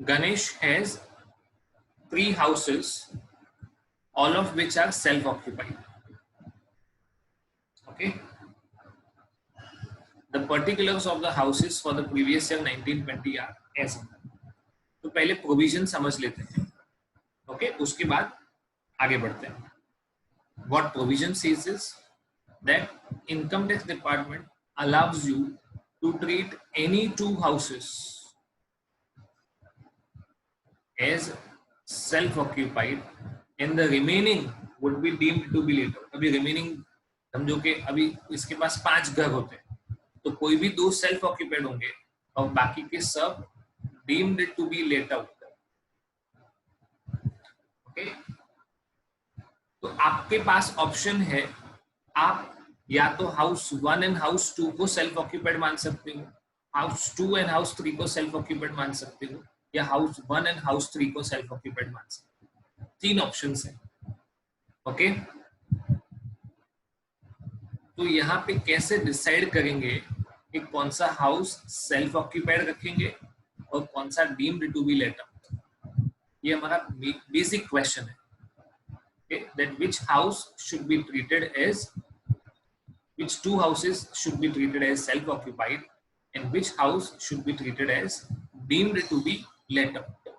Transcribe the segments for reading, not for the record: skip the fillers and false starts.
Ganesh has 3 houses, all of which are self-occupied. Okay. The particulars of the houses for the previous year 1920 are as. तो पहले provision समझ लेते हैं. Okay, उसके बाद आगे बढ़ते हैं. What provision says is that income tax department allows you to treat any 2 houses as self-occupied and the remaining would be deemed to be let out. अभी remaining समझो कि अभी इसके पास 5 घर होते हैं, तो कोई भी 2 सेल्फ ऑक्यूपाइड होंगे और बाकी के सब deemed to be let out. Okay, तो आपके पास ऑप्शन है, आप या तो हाउस 1 एंड हाउस 2 को सेल्फ ऑक्यूपाइड मान सकते हो, हाउस 2 एंड हाउस 3 को सेल्फ ऑक्यूपाइड मान सकते हो, या हाउस 1 एंड हाउस 3 को सेल्फ ऑक्यूपाइड मान सकते हो. 3 ऑप्शंस हैं. ओके, तो यहाँ पे कैसे डिसाइड करेंगे कि कौन सा हाउस सेल्फ ऑक्यूपाइड रखेंगे और कौन सा deemed to be let out, ये हमारा बेसिक क्वेश्चन है. Okay, that which house should be treated as, which 2 houses should be treated as self-occupied and which house should be treated as deemed to be let out.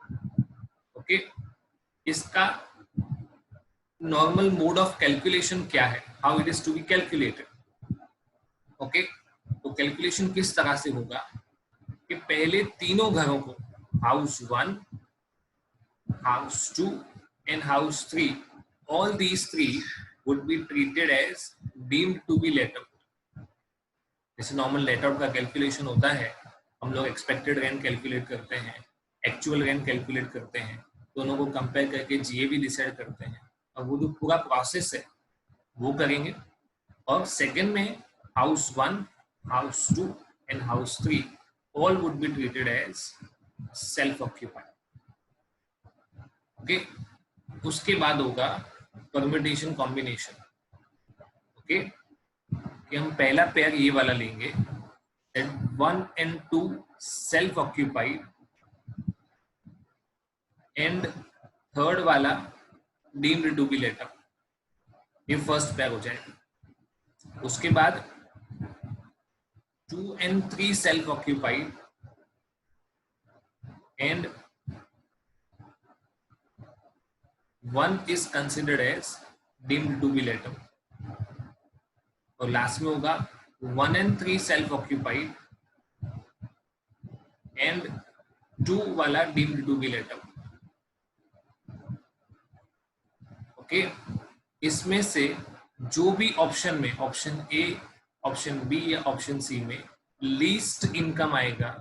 Okay, इसका normal mode of calculation क्या है, how it is to be calculated. Okay, तो calculation किस तरह से होगा कि पहले तीनों घरों को house 1, house 2 and house 3, all these 3 would be treated as deemed to be let out. जैसे नॉर्मल लेट आउट का कैलकुलेशन होता है, हम लोग एक्सपेक्टेड रेंट कैलकुलेट करते हैं, एक्चुअल रेंट कैलकुलेट करते हैं, दोनों को कंपेयर करके जीएवी डिसाइड करते हैं, और वो जो पूरा प्रोसेस है वो करेंगे. और सेकंड में house 1, house 2 and house 3 all would be treated as self occupied. Okay, उसके बाद होगा परम्यूटेशन कॉम्बिनेशन. ओके, कि हम पहला पेयर ये वाला लेंगे, 1 and 2 self occupied and third वाला deemed to be let out. ये फर्स्ट पेयर हो जाएगा. उसके बाद 2 and 3 self occupied and 1 is considered as deemed to be let out. और लास्ट में होगा 1 and 3 सेल्फ ऑक्यूपाइड एंड 2 वाला deemed to be let out. Okay, इसमें से जो भी ऑप्शन में, ऑप्शन ए, ऑप्शन बी या ऑप्शन सी में लीस्ट इनकम आएगा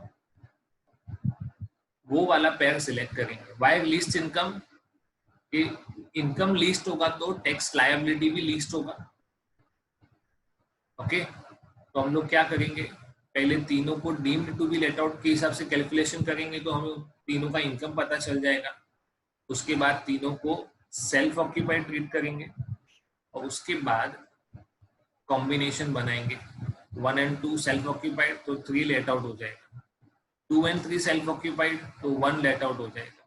वो वाला पेयर सिलेक्ट करेंगे. Why least income? Income least होगा तो टैक्स लायबिलिटी भी लीस्ट होगा. ओके, तो हम लोग क्या करेंगे, पहले तीनों को deemed to be let out के हिसाब से कैलकुलेशन करेंगे तो हमें तीनों का इनकम पता चल जाएगा. उसके बाद तीनों को सेल्फ ऑक्यूपाइड ट्रीट करेंगे और उसके बाद कॉम्बिनेशन बनाएंगे. 1 and 2 सेल्फ ऑक्यूपाइड तो 3 लेट आउट हो जाएगा, 2 and 3 सेल्फ ऑक्यूपाइड तो 1 लेट आउट हो जाएगा,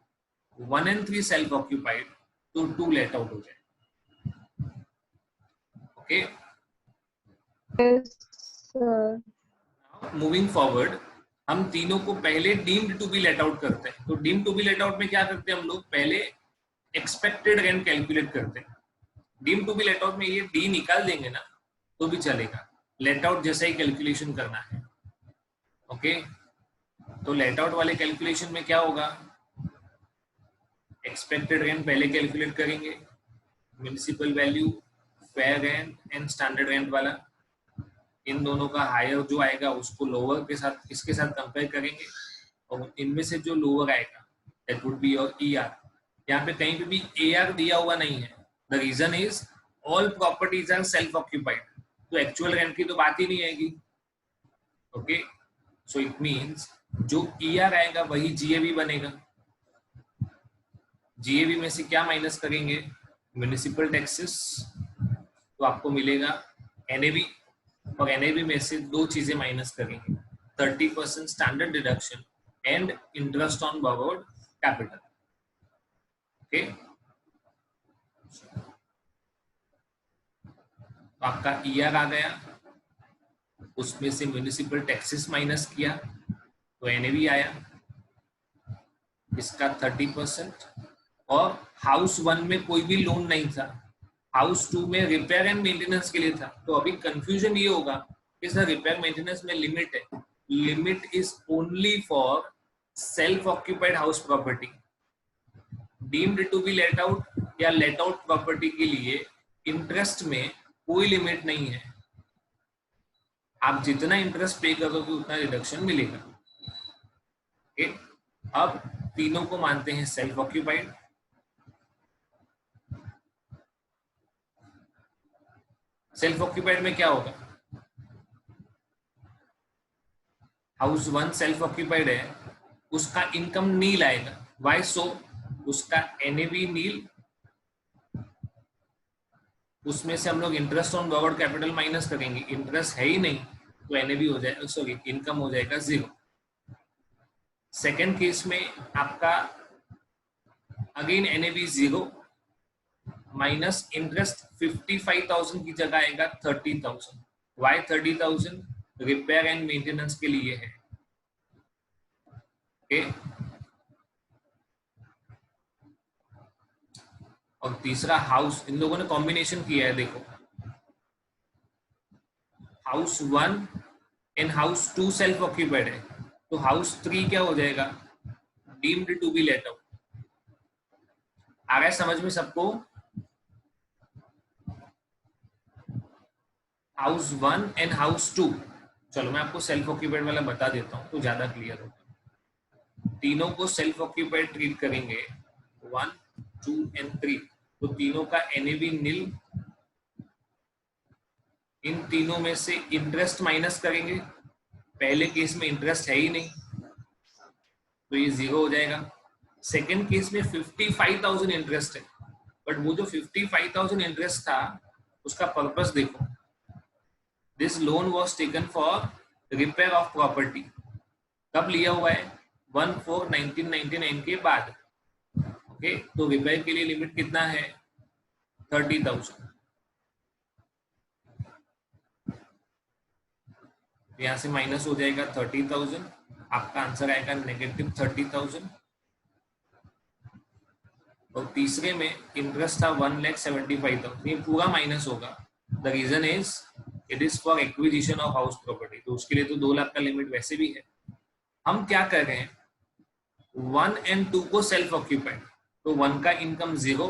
1 and 3 सेल्फ ऑक्यूपाइड तो 2 लेट आउट हो जाएगा. ओके, मूविंग फॉरवर्ड हम तीनों को पहले deemed to be let out करते हैं. तो deemed to be let out में क्या करते हैं हम लोग, पहले एक्सपेक्टेड रेंट कैलकुलेट करते हैं. Deemed to be let out में ये डी निकाल देंगे ना तो भी चलेगा, लेट आउट जैसा ही कैलकुलेशन करना है. ओके, तो लेट आउट वाले कैलकुलेशन में क्या होगा, एक्सपेक्टेड रेंट पहले कैलकुलेट करेंगे, municipal value, fair rent and standard rent वाला, इन दोनों का हायर जो आएगा उसको लोअर के साथ इसके साथ कंपेयर करेंगे और इनमें से जो लोअर आएगा that would be your ER. यहाँ पे कहीं पे भी एआर दिया हुआ नहीं है. The reason is all properties are self occupied, तो एक्चुअल रेंट की तो बात ही नहीं आएगी. ओके, सो इट मींस जो ईआर आएगा वही जीएवी बनेगा. जीएवी में से क्या माइनस करेंगे, म्युनिसिपल टैक्सेस, तो आपको मिलेगा एनएवी, और एनएवी में से 2 चीजें माइनस करेंगे, 30% standard deduction and interest on borrowed capital. Okay, तो आपका ईआर आ गया, उसमें से म्युनिसिपल टैक्सेस माइनस किया तो एनएवी आया इसका 30%। और हाउस 1 में कोई भी लोन नहीं था, हाउस 2 में रिपेयर एंड मेंटेनेंस के लिए था। तो अभी कंफ्यूजन ये होगा कि सर रिपेयर मेंटेनेंस में लिमिट है, limit is only for self occupied house property. Deemed to be let out या लेट आउट प्रॉपर्टी के लिए इंटरेस्ट में कोई लिमिट नहीं है, आप जितना इंटरेस्ट पे करोगे उतना रिडक्शन मिलेगा। ओके, अब तीनों को मानते हैं सेल्फ ऑक्यूपाइड। सेल्फ ऑक्यूपाइड में क्या होगा, हाउस 1 सेल्फ ऑक्यूपाइड है, उसका इनकम नील आएगा। वाई सो, उसका एनएवी नील, उसमें से हम लोग interest on borrowed capital minus करेंगे, इंटरेस्ट है ही नहीं तो एनएवी हो जाएगा, सॉरी इनकम हो जाएगा 0। सेकेंड केस में आपका अगेन एनएवी 0 माइनस इंटरेस्ट 55,000 की जगह आएगा 30,000। वाई 30,000, रिपेयर एंड मेंटेनेंस के लिए है। ओके, और तीसरा हाउस, इन लोगों ने कॉम्बिनेशन किया है, देखो house 1 and house 2 self occupied है, तो हाउस 3 क्या हो जाएगा, deemed to be let out. आ रहा है समझ में सबको? हाउस 1 एंड हाउस 2, चलो मैं आपको सेल्फ ऑक्यूपाइड वाला बता देता हूँ तो ज्यादा क्लियर होगा। तीनों को सेल्फ ऑक्यूपाइड ट्रीट करेंगे 1, 2 एंड 3, तो तीनों का एनएवी नील। इन तीनों में से इंटरेस्ट माइनस करेंगे, पहले केस में इंटरेस्ट है ही नहीं तो ये 0 हो जाएगा। सेकेंड केस में 55,000 इंटरेस्ट है, बट वो जो 55,000 इंटरेस्ट था उसका पर्पस देखो, this loan was taken for repair of property. कब लिया हुआ है, 1/4/1999 के बाद। ओके, तो रिपेयर के लिए लिमिट कितना है, 30,000। यहाँ से माइनस हो जाएगा 30,000, आपका आंसर आएगा नेगेटिव 30,000। और तीसरे में इंटरेस्ट था 1,75,000, ये पूरा माइनस होगा। The reason is it is for acquisition of house property, तो उसके लिए तो 2 लाख का लिमिट वैसे भी है। हम क्या कर रहे हैं, 1 एंड 2 को सेल्फ ऑक्यूपाइड, तो 1 का इनकम 0,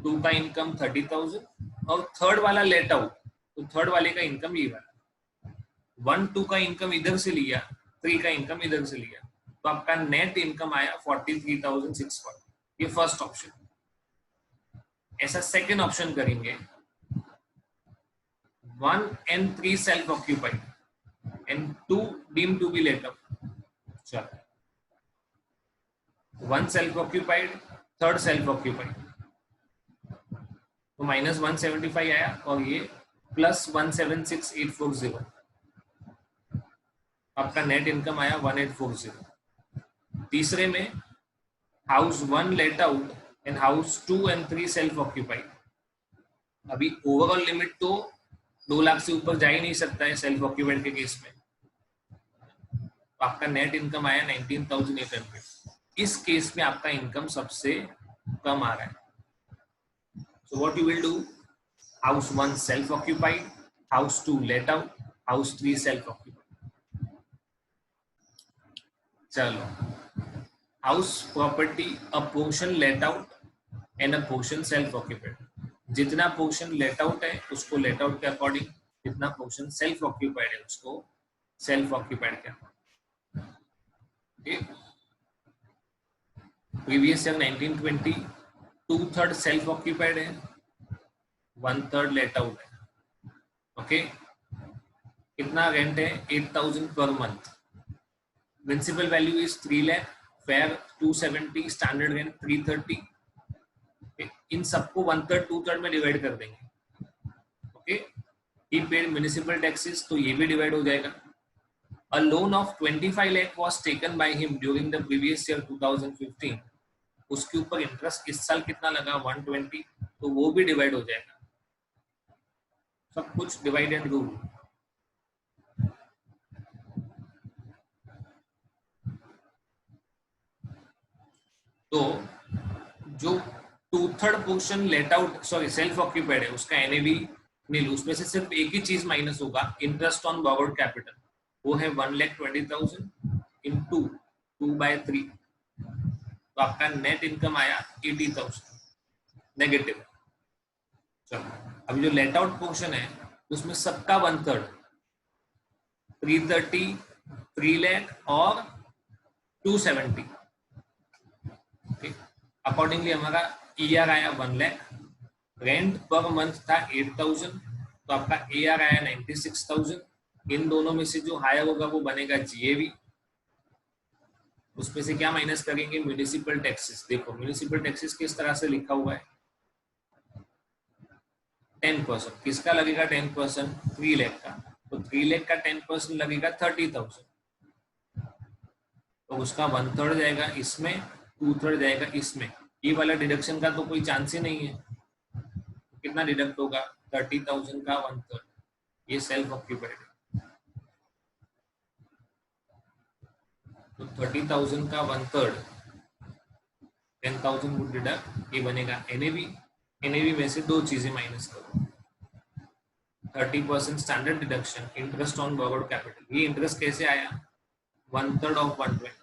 2 का इनकम 30,000, और थर्ड वाला लेट आउट, तो थर्ड वाले का इनकम ये वाला। 1, 2 का इनकम इधर से लिया, 3 का इनकम इधर से लिया, तो आपका नेट इनकम आया 43,640। ये फर्स्ट ऑप्शन। ऐसा सेकेंड ऑप्शन करेंगे, 1 and 3 self occupied and 2 deemed to be let out। चलो 1 self occupied, third self occupied, तो -175 आया और ये +176,840, आपका नेट इनकम आया 1840। तीसरे में house 1 late out and house 2 and 3 self occupied. अभी ओवरऑल लिमिट तो 2 लाख से ऊपर जा ही नहीं सकता है सेल्फ ऑक्यूपाइड के केस में, तो आपका नेट इनकम आया 19,800। इस केस में आपका इनकम सबसे कम आ रहा है। So what you will do, house 1 self occupied, house 2 let out, house 3 self occupied. चलो, house property a portion let out and a portion self occupied. जितना पोर्शन लेट आउट है उसको लेट आउट के according, जितना portion self occupied है उसको self occupied के according. Previous year 1920 2/3 self occupied है, 1/3 लेट आउट है। ओके, कितना रेंट है, 8,000 per month. Principal value is 3 lakh, fair 270, standard rent 330। इन सबको 1/3 2/3 में डिवाइड कर देंगे। Okay, he paid municipal taxes, तो ये भी डिवाइड हो जाएगा। A loan of 25 lakh was taken by him during the previous year 2015 उसके ऊपर इंटरेस्ट इस साल कितना लगा 120, तो वो भी डिवाइड हो जाएगा, सब कुछ डिवाइड एंड रूल। तो जो 2/3 portion let out sorry self occupied है उसका एनएवी नील, उसमें से सिर्फ एक ही चीज माइनस होगा, इंटरेस्ट ऑन बॉरोड कैपिटल, वो है 1,20,000 इंटू 2/3, तो आपका नेट इनकम आया 80,000 नेगेटिव। चलो अभी जो लेट आउट पोर्शन है उसमें सबका 1/3 330, 3 लाख और 270, अकॉर्डिंगली हमारा ईआर आया 1 लाख, रेंट पर मंथ था 8,000, तो आपका एआर आया 96,000। इन दोनों में से जो हायर होगा वो बनेगा जीएवी, उसमें से क्या माइनस करेंगे, म्यूनिसिपल टैक्सेस। देखो म्यूनिसिपल टैक्सेस किस तरह से लिखा हुआ है, 10%, किसका लगेगा 10%, 3 लाख का, तो 3 लाख का 10% लगेगा 30,000, तो उसका 1/3 जाएगा इसमें, 2/3 जाएगा इसमें। ये वाला डिडक्शन का तो कोई चांस ही नहीं है, कितना डिडक्ट होगा 30,000 का 1/3, ये सेल्फ ऑक्यूपाइड है, तो 30,000 का 1/3 10,000 वुड डिडक्ट, ये बनेगा एनएवी। एनएवी में से दो चीजें माइनस करो, 30% standard deduction, interest on borrowed capital, ये इंटरेस्ट कैसे आया 1/3 ऑफ 120,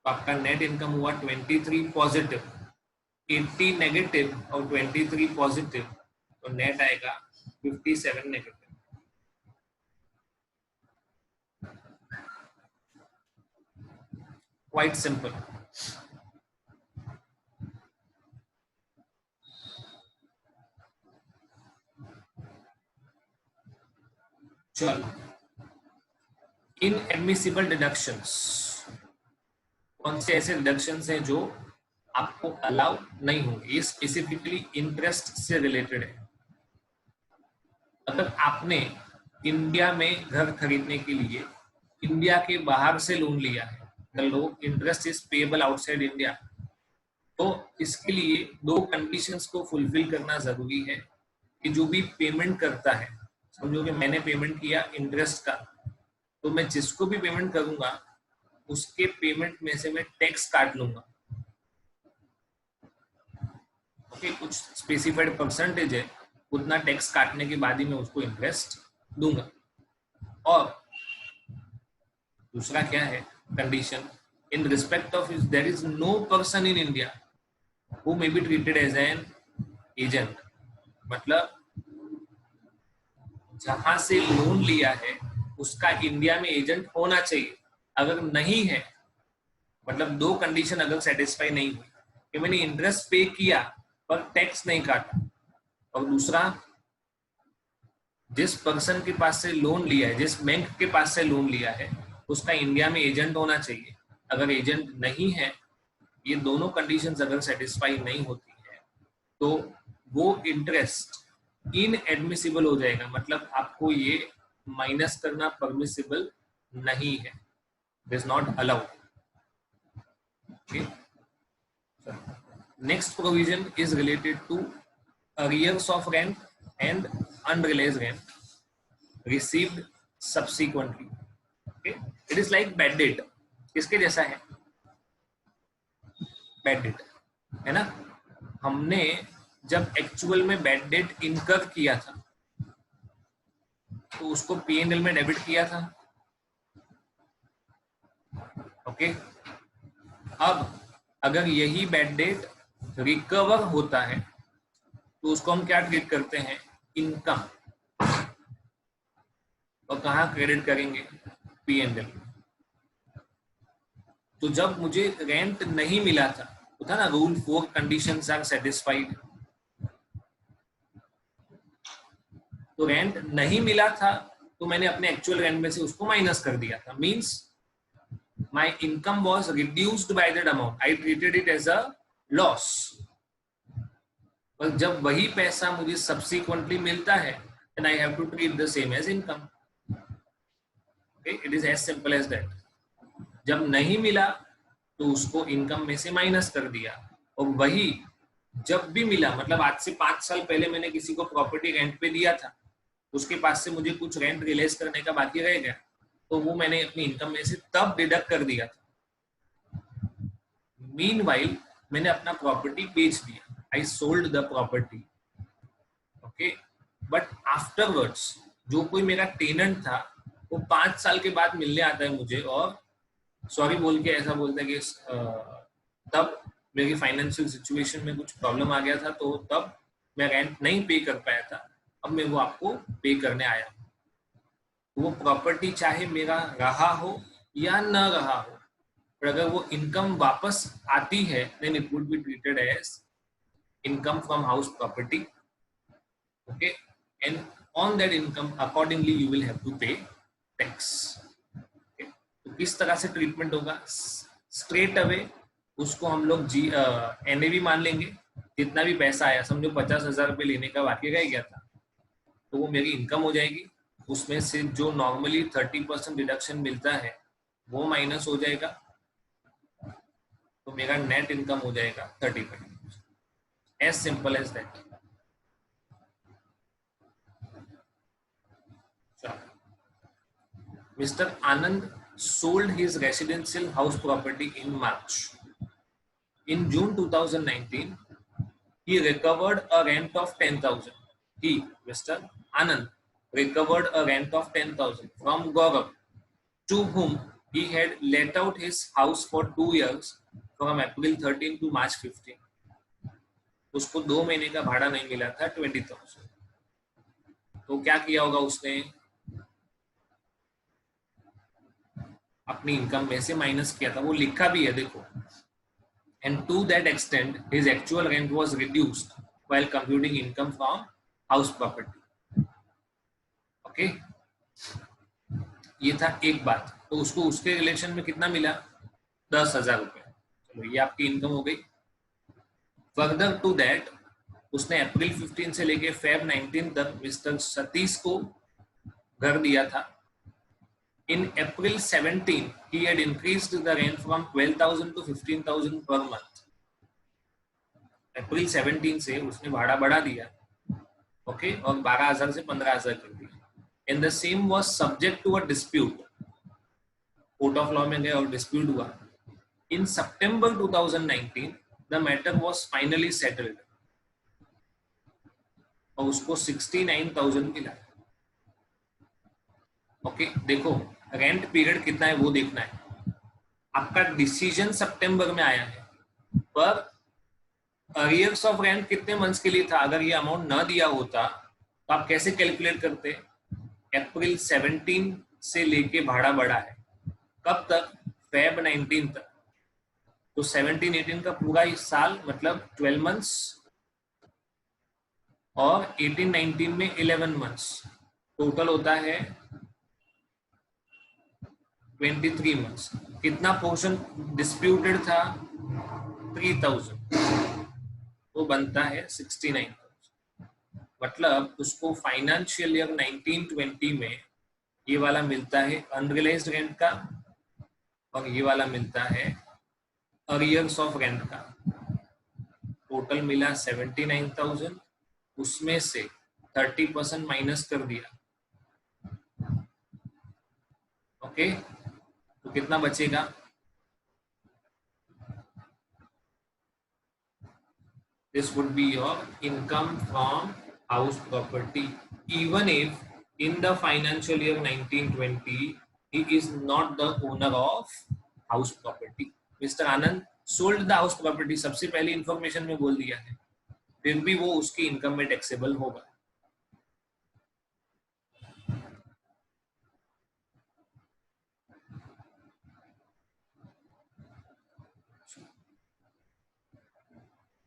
तो आपका नेट इनकम हुआ 23 पॉजिटिव, 80 नेगेटिव और 23 पॉजिटिव, तो नेट आएगा 57 नेगेटिव। Quite simple. चलो इनएडमिसिबल डिडक्शंस, कौन से ऐसे डिडक्शंस हैं जो आपको अलाउ नहीं होंगे, ये स्पेसिफिकली इंटरेस्ट से रिलेटेड है। अगर आपने इंडिया में घर खरीदने के लिए इंडिया के बाहर से लोन लिया है, the loan interest is payable outside India, तो इसके लिए दो कंडीशंस को फुलफिल करना जरूरी है कि जो भी पेमेंट करता है, समझो कि मैंने पेमेंट किया इंटरेस्ट का, तो मैं जिसको भी पेमेंट करूंगा उसके पेमेंट में से मैं टैक्स काट लूंगा। ओके, कुछ स्पेसिफाइड परसेंटेज है, उतना टैक्स काटने के बाद ही मैं उसको इंटरेस्ट दूंगा। और दूसरा क्या है condition, in respect of there is no person in India who may be treated as an agent, मतलब जहां से लोन लिया है उसका इंडिया में एजेंट होना चाहिए। अगर नहीं है, मतलब दो कंडीशन अगर सेटिस्फाई नहीं हुई कि मैंने इंटरेस्ट पे किया पर टैक्स नहीं काटा, और दूसरा जिस पर्सन के पास से लोन लिया है, जिस बैंक के पास से लोन लिया है उसका इंडिया में एजेंट होना चाहिए। अगर एजेंट नहीं है, ये दोनों कंडीशंस अगर सेटिस्फाई नहीं होती है तो वो इंटरेस्ट इनएडमिसिबल हो जाएगा, मतलब आपको ये माइनस करना परमिसिबल नहीं है, it is not allowed. Next provision is related to arrears of rent and unrealized rent received subsequently. Okay, it is like bad debt, किसके जैसा है बैड डेट, है ना। हमने जब एक्चुअल में बैड डेट इनकर किया था तो उसको P&L में डेबिट किया था। ओके, अब अगर यही बैड डेट रिकवर होता है तो उसको हम क्या ट्रीट करते हैं, इनकम, और कहाँ क्रेडिट करेंगे, P&L। तो जब मुझे रेंट नहीं मिला था, तो था ना रूल 4 कंडीशंस आर सेटिस्फाइड, तो रेंट नहीं मिला था तो मैंने अपने एक्चुअल रेंट में से उसको माइनस कर दिया था, means my income was reduced by that amount, I treated it as a loss. पर जब वही पैसा मुझे सब्सिक्वेंटली मिलता है then I have to treat the same as income. Okay, it is as simple as that. जब नहीं मिला तो उसको इनकम में से माइनस कर दिया, और वही जब भी मिला, मतलब आज से 5 साल पहले मैंने किसी को प्रॉपर्टी रेंट पे दिया था, उसके पास से मुझे कुछ रेंट रिलीज करने का बाकी रह गया, तो वो मैंने अपनी इनकम में से तब डिडक्ट कर दिया था। मीनवाइल मैंने अपना प्रॉपर्टी बेच दिया, I sold the property, okay, but afterwards जो कोई मेरा टेनेंट था वो 5 साल के बाद मिलने आता है मुझे, और सॉरी बोल के ऐसा बोलता है कि तब मेरी फाइनेंशियल सिचुएशन में कुछ प्रॉब्लम आ गया था, तो तब मैं रेंट नहीं पे कर पाया था, अब मैं वो आपको पे करने आया। वो प्रॉपर्टी चाहे मेरा रहा हो या न रहा हो, पर अगर वो इनकम वापस आती है then it would be treated as income from house property, okay, and on that income accordingly you will have to pay tax. तो किस तरह से ट्रीटमेंट होगा, स्ट्रेट अवे उसको हम लोग NAV मान लेंगे, जितना भी पैसा आया, समझो 50,000 रुपये लेने का बाकी रह गया था, तो वो मेरी इनकम हो जाएगी, उसमें से जो नॉर्मली 30% डिडक्शन मिलता है वो माइनस हो जाएगा, तो मेरा नेट इनकम हो जाएगा 30%, as simple as that. Mr. Anand sold his residential house property in March. In June 2019, he recovered a rent of 10,000. He, Mr. Anand, recovered a rent of 10,000 from Gaurav, to whom he had let out his house for 2 years from April 13 to March 15. उसको 2 महीने का भाड़ा नहीं मिला था, 20,000। तो क्या किया होगा उसने, अपनी इनकम में से माइनस किया था, वो लिखा भी है देखो, and to that extent his actual rent was reduced while computing income from house property, okay। ये था एक बात, तो उसको उसके रिलेशन में कितना मिला, 10,000 रुपए, चलो ये आपकी इनकम हो गई। फर्दर टू दैट उसने अप्रैल 15 से लेके फेब 19 तक मिस्टर सतीश को घर दिया था। In April 17, he had increased the rent from 12,000 to 15,000 per month. अप्रैल 17 से उसने भाड़ा बढ़ा दिया, ओके, और 12,000 से 15,000 कर दिया। And the same was subject to a dispute. Court of law में गए और डिस्प्यूट हुआ। In September 2019, the matter was finally settled. और उसको 69,000 मिला, ओके। देखो रेंट पीरियड कितना है वो देखना है, आपका डिसीजन सितंबर में आया है, पर अरियर्स ऑफ रेंट कितने मंथ्स के लिए था, अगर ये अमाउंट ना दिया होता तो आप कैसे कैलकुलेट करते, अप्रैल 17 से लेके भाड़ा बढ़ा है, कब तक, फेब 19 तक, तो 17-18 का पूरा इस साल मतलब 12 मंथ्स, और 18-19 में 11 मंथ्स, टोटल होता है 23 मंथ्स। कितना पोर्शन डिस्प्यूटेड था, 3,000, वो बनता है 69,000। मतलब उसको फाइनेंशियल ईयर 1920 में ये वाला मिलता है अनरियलाइज्ड रेंट का, और ये वाला मिलता है अरियर्स ऑफ रेंट का। टोटल मिला 79,000, उसमें से 30% माइनस कर दिया, ओके, तो कितना बचेगा, this would be your income from house property, even if in the financial year 1920 he is not the owner of house property. Mr. Anand sold the house property, सबसे पहले इंफॉर्मेशन में बोल दिया है, फिर भी वो उसकी इनकम में टैक्सेबल होगा।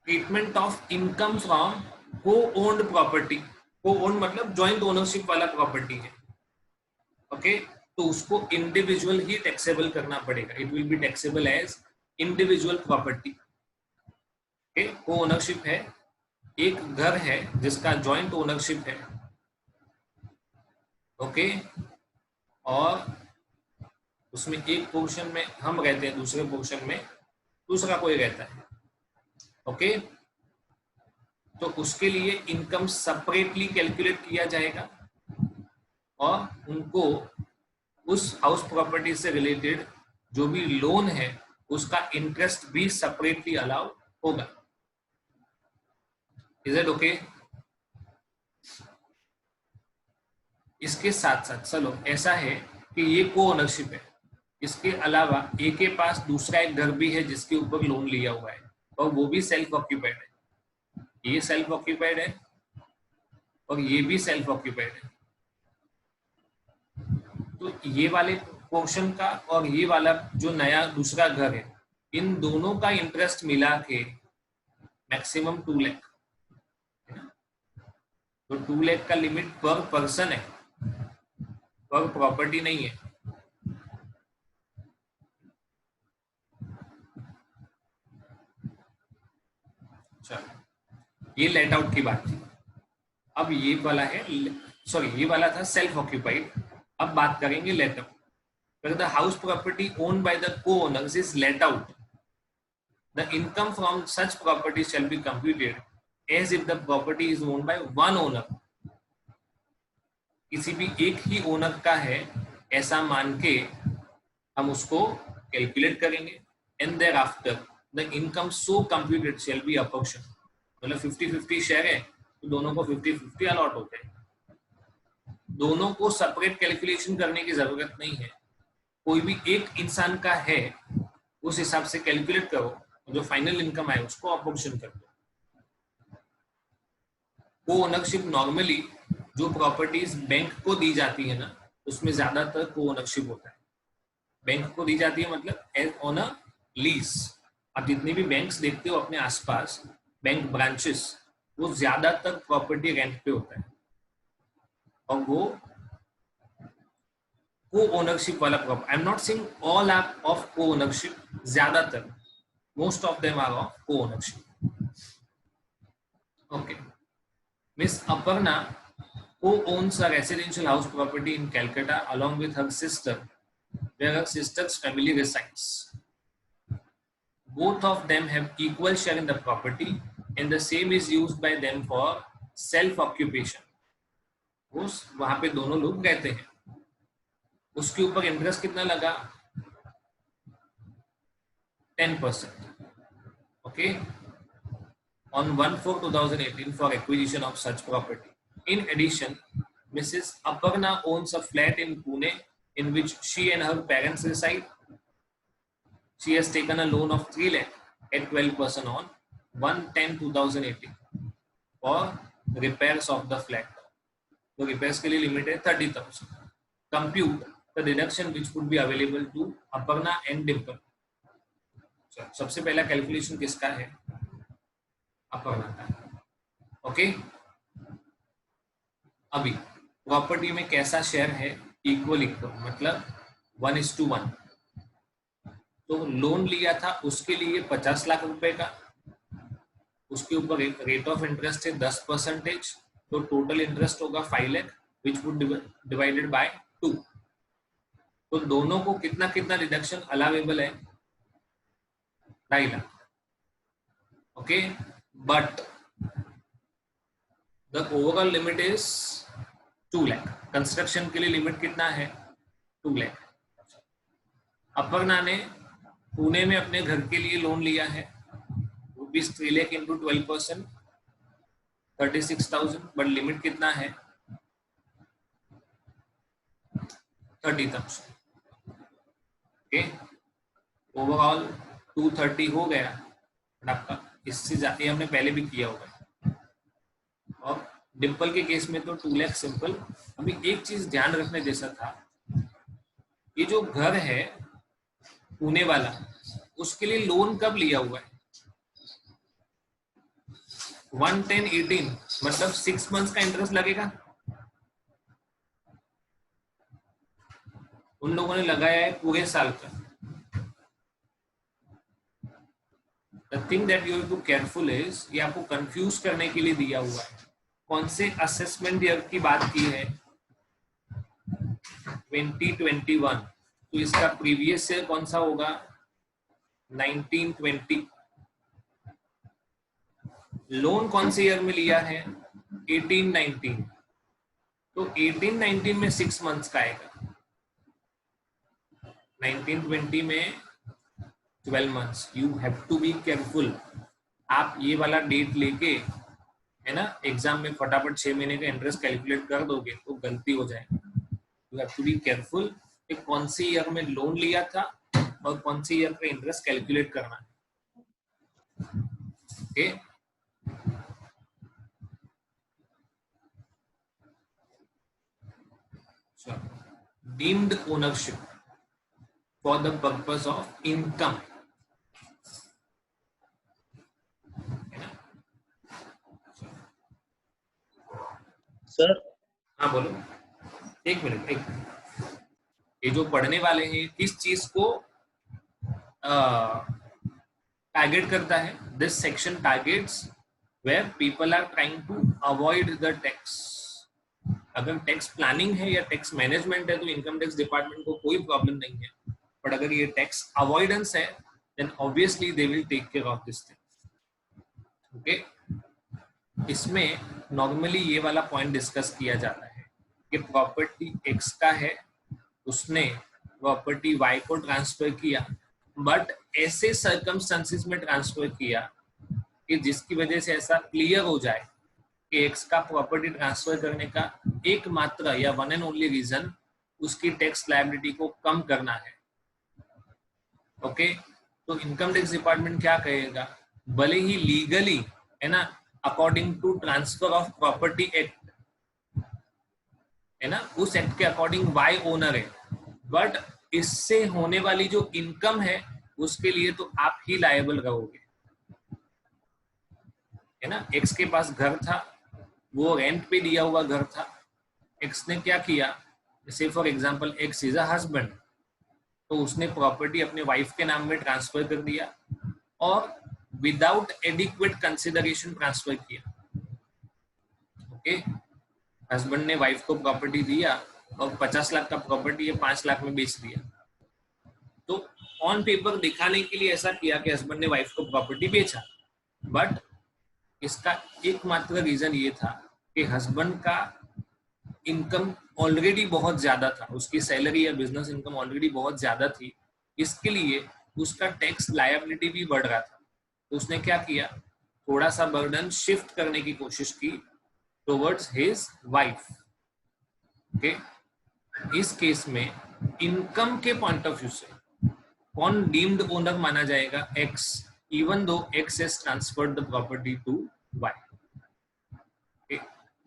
Treatment of income from co owned property, co owned मतलब जॉइंट ओनरशिप वाला प्रॉपर्टी है, ओके, तो उसको इंडिविजुअल ही टैक्सेबल करना पड़ेगा, it will be taxable as individual property, okay. Co ownership है, एक घर है जिसका जॉइंट ओनरशिप है, ओके, और उसमें एक पोर्शन में हम रहते हैं, दूसरे पोर्शन में दूसरा कोई रहता है, ओके, तो उसके लिए इनकम सेपरेटली कैलकुलेट किया जाएगा और उनको उस हाउस प्रॉपर्टी से रिलेटेड जो भी लोन है उसका इंटरेस्ट भी सेपरेटली अलाउ होगा। Is it okay? इसके साथ साथ चलो ऐसा है कि ये को ओनरशिप है, इसके अलावा ए के पास दूसरा एक घर भी है जिसके ऊपर लोन लिया हुआ है और वो भी सेल्फ ऑक्यूपाइड है, ये सेल्फ ऑक्यूपाइड है और ये भी सेल्फ ऑक्यूपाइड है। तो ये वाले पोर्शन का और ये वाला जो नया दूसरा घर है, इन दोनों का इंटरेस्ट मिला के मैक्सिमम 2 लाख, तो 2 लाख का लिमिट पर पर्सन है, पर प्रॉपर्टी नहीं है। चलो ये लेट आउट की बात थी। अब ये वाला है, सॉरी ये वाला था सेल्फ ऑक्यूपाइड। अब बात करेंगे let out. Where the house property owned by the co-owners is let out, the income from such property shall be computed as if the property is owned by one owner. किसी भी एक ही owner का है ऐसा मान के हम उसको कैलकुलेट करेंगे and thereafter the income so computed shall be apportioned. मतलब 50-50 शेयर है तो दोनों को 50-50 अलॉट होते हैं। दोनों को सेपरेट कैलकुलेशन करने की जरूरत नहीं है, कोई भी एक इंसान का है उस हिसाब से कैलकुलेट करो, जो फाइनल इनकम आए उसको अपोर्शन कर दो। को ओनरशिप नॉर्मली जो प्रॉपर्टीज बैंक को दी जाती है ना, उसमें ज्यादातर को ओनरशिप होता है। बैंक को दी जाती है मतलब ऑन अ लीज। आप जितने भी बैंक्स देखते हो अपने आसपास, बैंक ब्रांचेस, वो ज्यादातर प्रॉपर्टी रेंट पे होता है और वो को ओनरशिप वाला property. I am not saying all are of co ownership, ज्यादातर most of them are of co ownership. Okay, miss Aparna who owns a residential house property in Calcutta along with her sister, where her sister's family resides. Both of them have equal share in the property and the same is used by them for self-occupation. उस वहां पे दोनों लोग रहते हैं, उसके ऊपर interest कितना लगा? 10%. Okay, on 1/4/2018 for acquisition of such property. In addition, Mrs. Aparna owns a flat in Pune in which she and her parents reside. She has taken a loan of 3 lakh at 12% on 1/10/2018 for repairs of the flat. तो repairs के लिए limit है 30,000. Compute the deduction which would be available to Aparna and Dimple. सबसे पहला calculation किसका है? अपर्णा का। Okay, अभी प्रॉपर्टी में कैसा शेयर है? इक्वल इक्वल, मतलब 1:1। तो लोन लिया था उसके लिए 50 लाख रुपए का, उसके ऊपर एक रेट ऑफ इंटरेस्ट है 10%, तो टोटल इंटरेस्ट होगा 5 lakh which would divided by 2। तो दोनों को कितना कितना रिडक्शन अलाउेबल है? 2.5 lakh. Okay, but the overall limit is 2 lakh. Construction के लिए लिमिट कितना है? 2 लाख। अपर्णा ने पुणे में अपने घर के लिए लोन लिया है ₹3 लाख इंटू 12%, 36,000, बट लिमिट कितना है? 30,000। ओके, ओवरऑल 230 हो गया आपका। इससे ज्यादा हमने पहले भी किया होगा। और डिम्पल के केस में तो 2 लाख सिंपल। अभी एक चीज ध्यान रखने जैसा था, ये जो घर है पुणे वाला, उसके लिए लोन कब लिया हुआ है? 1/10/18, मतलब 6 मंथ्स का इंटरेस्ट लगेगा। उन लोगों ने लगाया है पूरे साल का। The thing that you have to careful is, ये आपको कंफ्यूज करने के लिए दिया हुआ है। कौन से असेसमेंट ईयर की बात की है? 2021। तो इसका प्रीवियस ईयर कौन सा होगा? 1920। लोन कौन से ईयर में लिया है? 1819। तो 1819 में 6 मंथ्स का आएगा, 1920 में 12 months. You have to be careful. आप ये वाला डेट लेके है ना एग्जाम में फटाफट 6 महीने का इंटरेस्ट कैलकुलेट कर दोगे तो गलती हो जाएगी। You have to be careful कि कौन सी ईयर में लोन लिया था और कौन सी ईयर का इंटरेस्ट कैलकुलेट करना है। Okay, deemed ownership for the purpose of income. Sir हाँ बोलो, एक मिनट। ये जो पढ़ने वाले हैं किस चीज को टारगेट करता है? This section targets where people are trying to avoid the tax. अगर टैक्स प्लानिंग है या टैक्स मैनेजमेंट है तो इनकम टैक्स डिपार्टमेंट को कोई प्रॉब्लम नहीं है, बट अगर ये टैक्स अवॉइडेंस है then obviously they will take care of this thing. Okay, इसमें नॉर्मली ये वाला पॉइंट डिस्कस किया जाता है कि प्रॉपर्टी एक्स का है, उसने प्रॉपर्टी वाई को ट्रांसफर किया, बट ऐसे सर्कमस्टेंसेस में ट्रांसफर किया कि जिसकी वजह से ऐसा क्लियर हो जाए कि एक्स का प्रॉपर्टी ट्रांसफर करने का एकमात्र या वन एंड ओनली रीजन उसकी टैक्स लायबिलिटी को कम करना है। ओके, तो इनकम टैक्स डिपार्टमेंट क्या कहेगा? भले ही लीगली है ना according to transfer of property act है ना, उस एक्ट के अकॉर्डिंग वाई ओनर है, बट इससे होने वाली जो इनकम है उसके लिए तो आप ही लायबल रहोगे, है ना। एक्स के पास घर था, वो रेंट पे दिया हुआ घर था। एक्स ने क्या किया, जैसे for example x is a husband, तो उसने प्रॉपर्टी अपने वाइफ के नाम में ट्रांसफर कर दिया और विदाउट एडिक्वेट कंसिडरेशन ट्रांसफर किया। ओके, हस्बैंड ने वाइफ को प्रॉपर्टी दिया और 50 लाख का प्रॉपर्टी है 5 लाख में बेच दिया। तो ऑन पेपर दिखाने के लिए ऐसा किया कि हस्बैंड ने वाइफ को प्रॉपर्टी बेचा, बट इसका एकमात्र रीजन ये था कि हस्बैंड का इनकम ऑलरेडी बहुत ज्यादा था, उसकी सैलरी या बिजनेस इनकम ऑलरेडी बहुत ज्यादा थी, इसके लिए उसका टैक्स लायबिलिटी भी बढ़ रहा था। तो उसने क्या किया, थोड़ा सा बर्डन शिफ्ट करने की कोशिश की टुवर्ड्स हिज वाइफ। ओके, इस केस में इनकम के पॉइंट ऑफ व्यू से कौन डीम्ड ओनर माना जाएगा? X, even though X has transferred the property to Y.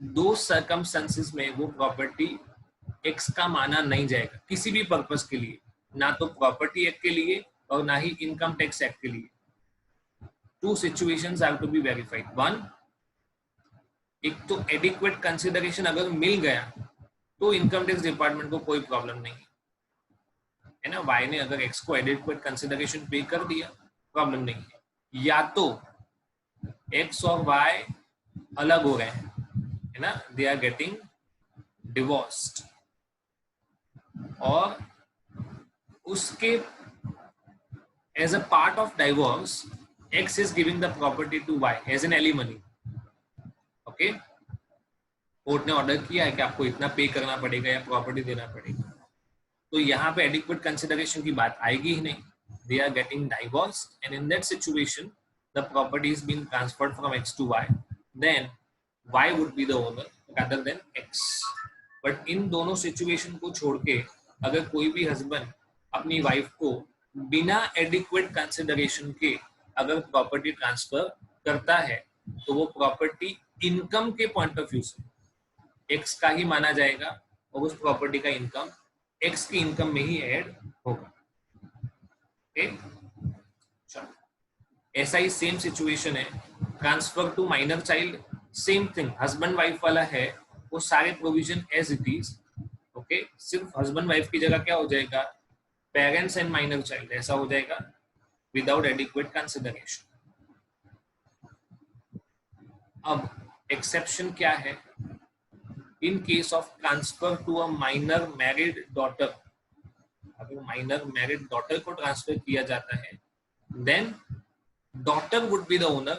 दो सर्कमस्टेंसेस में वो प्रॉपर्टी एक्स का माना नहीं जाएगा किसी भी पर्पस के लिए, ना तो प्रॉपर्टी एक्ट के लिए और ना ही इनकम टैक्स एक्ट के लिए। Two situations have to be verified. One, एक तो एडिक्वेट कंसिडरेशन अगर मिल गया तो इनकम टैक्स डिपार्टमेंट को कोई प्रॉब्लम नहीं है ना। वाई ने अगर एक्स को एडिक्वेट कंसिडरेशन पे कर दिया, प्रॉब्लम नहीं है। या तो एक्स और वाई अलग हो गए है ना, दे आर गेटिंग डिवोर्स्ड, और उसके as a part of divorce X is giving the property to Y as an alimony. Okay, court ने ऑर्डर किया है कि आपको इतना पे करना पड़ेगा या प्रॉपर्टी देना पड़ेगा, तो यहाँ पे एडिक्वेट कंसिडरेशन की बात आएगी ही नहीं। They are getting divorced and in that situation the property is being transferred from X to Y, then Y would be the owner rather than X. But इन दोनों सिचुएशन को छोड़ के अगर कोई भी हस्बैंड अपनी वाइफ को बिना एडिक्वेट कंसिडरेशन के अगर प्रॉपर्टी ट्रांसफर करता है तो वो प्रॉपर्टी इनकम के पॉइंट ऑफ व्यू से एक्स का ही माना जाएगा और उस प्रॉपर्टी का इनकम एक्स की इनकम में ही ऐड होगा। चलो, ऐसा ही सेम सिचुएशन है transfer to minor child, same thing, husband wife वाला है, वो सारे provision as it is. Okay, सिर्फ हस्बैंड वाइफ की जगह क्या हो जाएगा, पेरेंट्स एंड माइनर चाइल्ड, ऐसा हो जाएगा विदाउट एडिक्वेट कंसिडरेशन। अब एक्सेप्शन क्या है? In case of transfer to a minor married daughter, अगर माइनर मैरिड डॉटर को ट्रांसफर किया जाता है then daughter would be the owner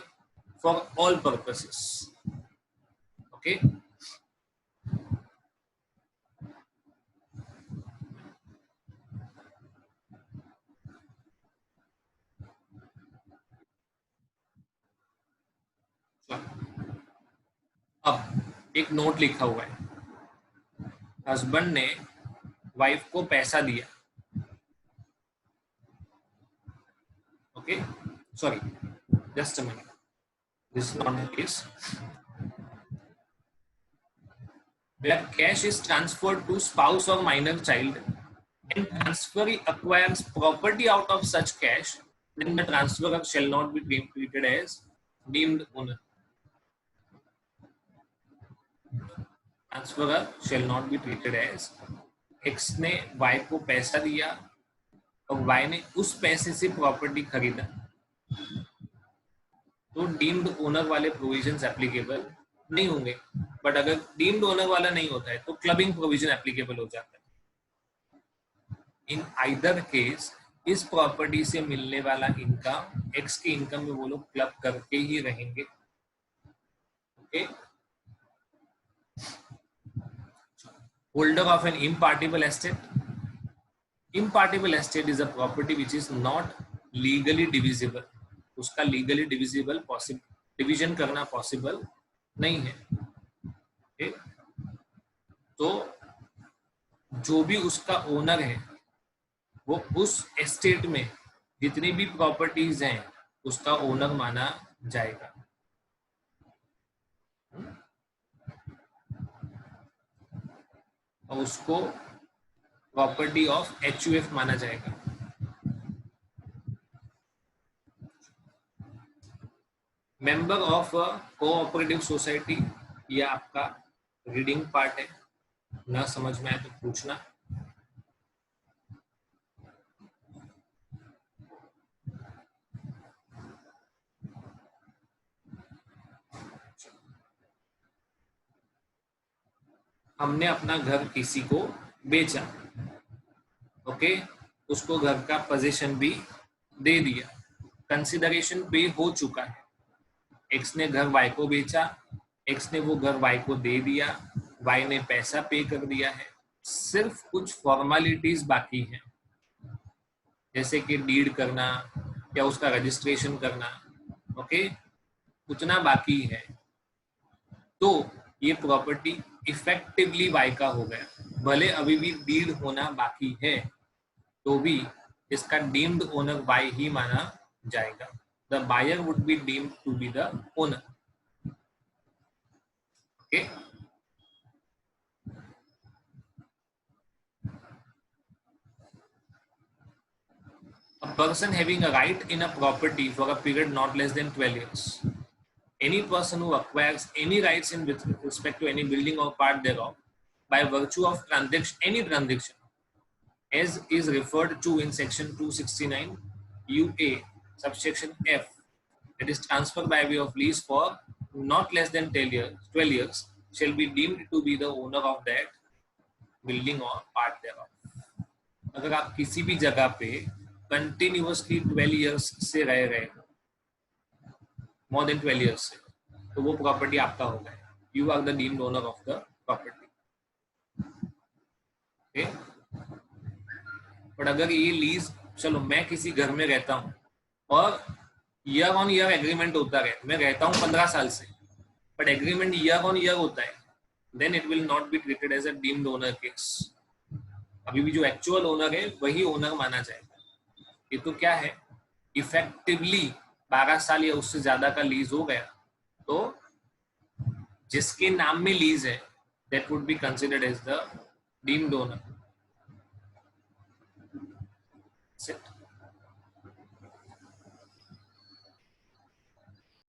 for all purposes. Okay. अब एक नोट लिखा हुआ है, हस्बैंड ने वाइफ को पैसा दिया. Okay, sorry, just a minute, this is not the case. Where cash is transferred to spouse or minor child and transferee acquires property out of such cash, then the transferor shall not be treated as deemed owner. Transferor shall not be treated as, X ने Y को पैसा दिया और Y ने उस पैसे से property खरीदा, तो डीम्ड ओनर वाले प्रोविजंस एप्लीकेबल नहीं होंगे. बट अगर डीम्ड ओनर वाला नहीं होता है तो क्लबिंग प्रोविजन एप्लीकेबल हो जाता है. इन आइदर केस इस प्रॉपर्टी से मिलने वाला इनकम एक्स की इनकम में वो लोग क्लब करके ही रहेंगे. Okay. Holder of an impartible estate. Impartible estate is a property which is not legally divisible. उसका लीगली डिविजिबल डिविजन करना पॉसिबल नहीं है. okay? तो जो भी उसका ओनर है वो उस एस्टेट में जितनी भी प्रॉपर्टीज हैं उसका ओनर माना जाएगा. और उसको प्रॉपर्टी ऑफ HUF माना जाएगा. मेंबर ऑफ कोऑपरेटिव सोसाइटी, ये आपका रीडिंग पार्ट है, ना समझ में आए तो पूछना. हमने अपना घर किसी को बेचा. ओके, उसको घर का पोजीशन भी दे दिया, कंसिडरेशन पे हो चुका है. एक्स ने घर वाई को बेचा, एक्स ने वो घर वाई को दे दिया, वाई ने पैसा पे कर दिया है. सिर्फ कुछ फॉर्मेलिटीज बाकी हैं, जैसे कि डीड करना या उसका रजिस्ट्रेशन करना. ओके, उतना बाकी है. तो ये प्रॉपर्टी इफेक्टिवली वाई का हो गया. भले अभी भी डीड होना बाकी है तो भी इसका डीम्ड ओनर वाई ही माना जाएगा. The buyer would be deemed to be the owner. Okay. A person having a right in a property for a period not less than 12 years. Any person who acquires any rights in with respect to any building or part thereof by virtue of any transaction as is referred to in section 269 UA subsection F, that is transferred by way of lease for not less than 12 years shall be deemed to be the owner of that building or part thereof. अगर आप किसी भी जगह पे continuously 12 years से रह रहे हो, मोर देन 12 इयर्स से, तो वो प्रॉपर्टी आपका हो गया. You are the deemed owner of the property. Okay. But अगर ये लीज, चलो मैं किसी घर में रहता हूँ और ईयर ऑन ईयर एग्रीमेंट होता है, मैं रहता हूँ 15 साल से, but agreement year on year होता है, then it will not be treated as a deemed owner case. अभी भी जो एक्चुअल ओनर है वही ओनर माना जाएगा. ये तो क्या है, इफेक्टिवली 12 साल या उससे ज्यादा का लीज हो गया, तो जिसके नाम में लीज है that would be considered as the deemed owner.